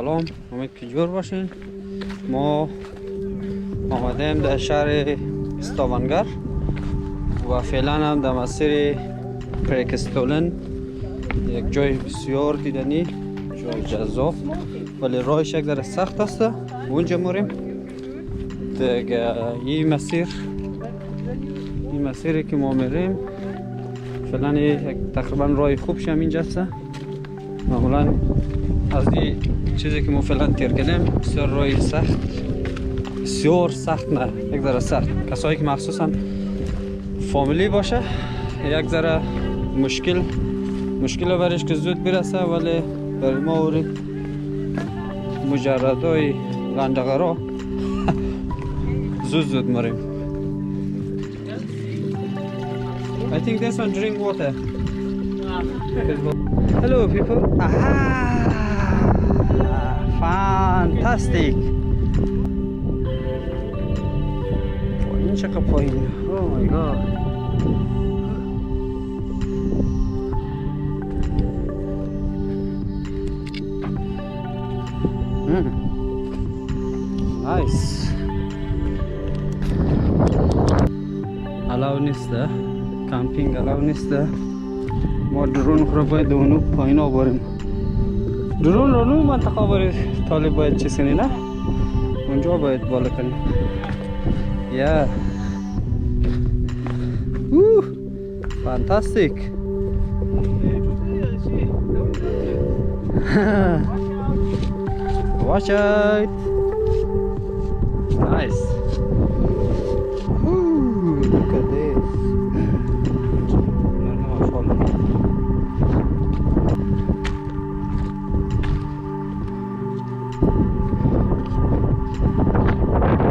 سلام، امید که جور باشین. ما آمدیم در شهر استاونگر و فعلا هم در مسیر پریکستولن، یک جای بسیار دیدنی، جای جذاب، ولی راهش یک ذره سخت است. اونجا میریم دیگه. این مسیری که ما میریم فعلا یک تقریبا راه خوبش هم اینجا است. معمولا از این چیزی که ما فعلا تیر کردیم بسیار راه سخت، بسیار سخت نه، یک ذره سخت. کسایی که مخصوصا فامیلی باشه یک ذره مشکل برش که زود برسه، ولی برای ما اوری مجردای لندقرا زود مریم. I think this one drink water. Hello people. Aha! Fantastic. این چقدر پایینه. Oh my god. Nice. علاو نیسته، کمپینگ علاو نیسته. ما درون رو باید اونو پایین آوریم. درون رو نوی منطقه آوریم. طالب باید چیز کنی نه؟ اونجا باید بالا کنیم. Yeah. Fantastic. Watch out. Nice. Look at this.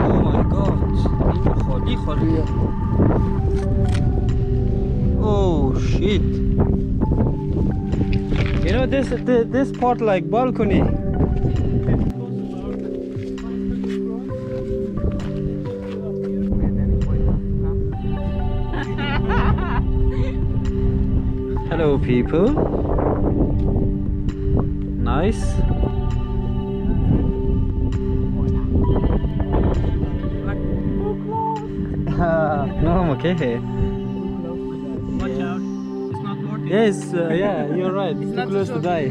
Oh my god. خالی. Oh shit. You know this part like balcony. Hello people. Nice. No, I'm okay. Watch out. It's not worth it. Yes, yeah, you're right. It's too close to die.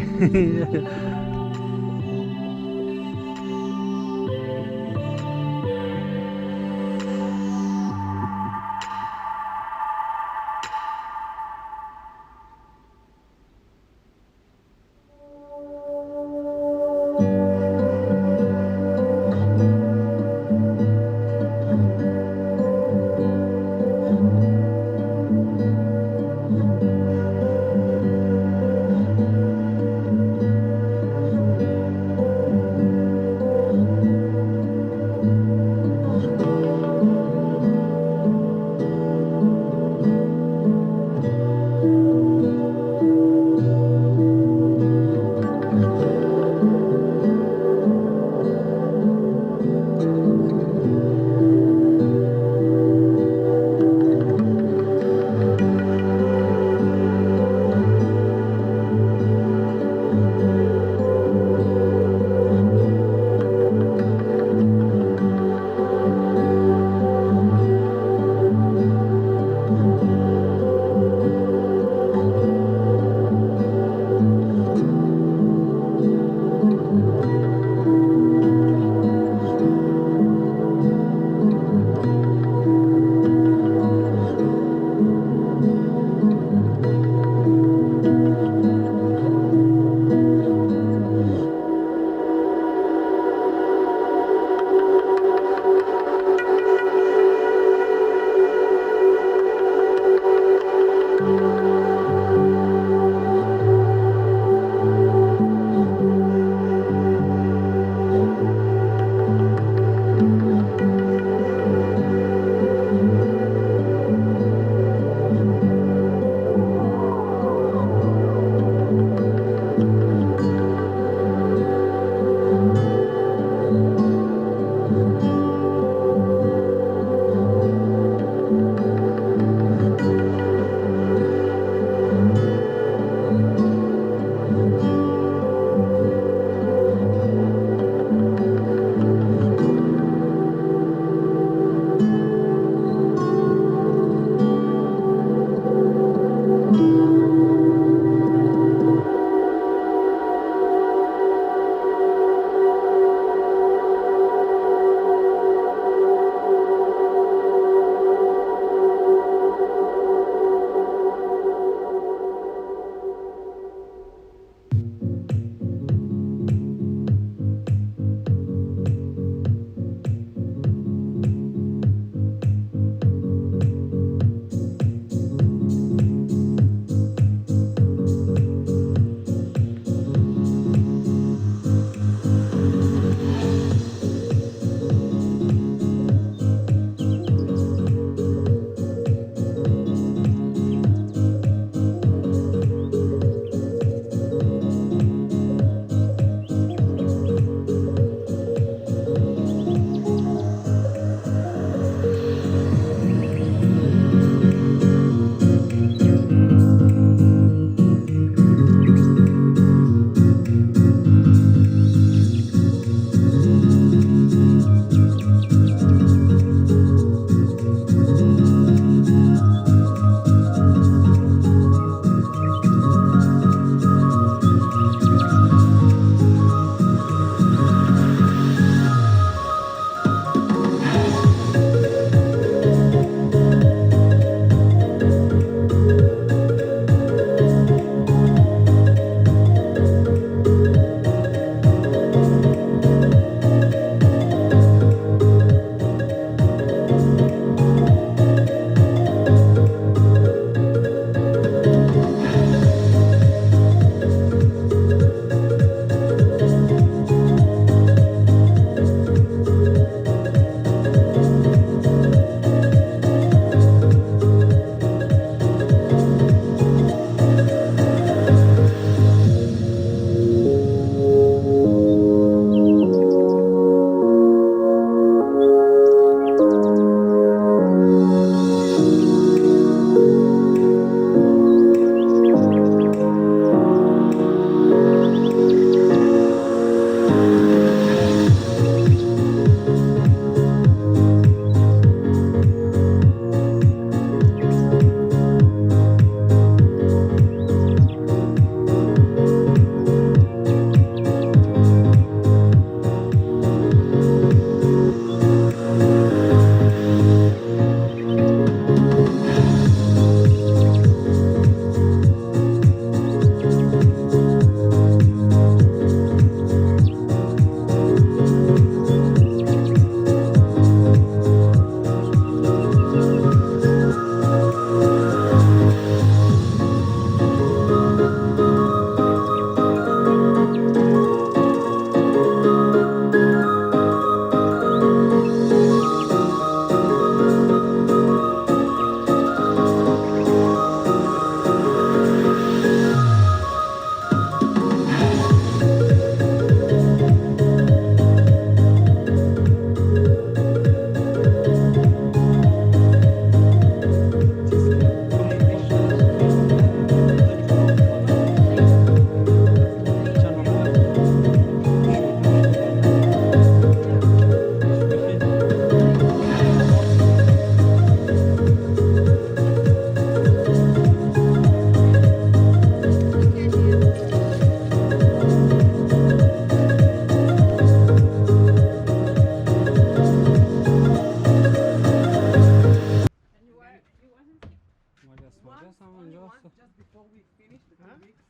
راست just before we finished the 2 weeks,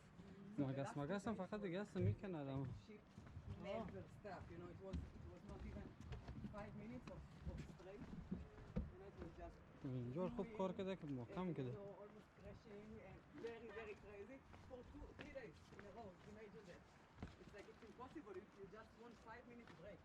مگس هم فقط دیگه است میکنه آدم ship never stopped. You know, it was not even 5 minutes of straight. You know, it was just اینجور خوب کار کرده که محکم you کرده know, almost crashing and very, very crazy for 2-3 days in a row. Imagine that. It's like it's impossible if you just want 5 minutes break.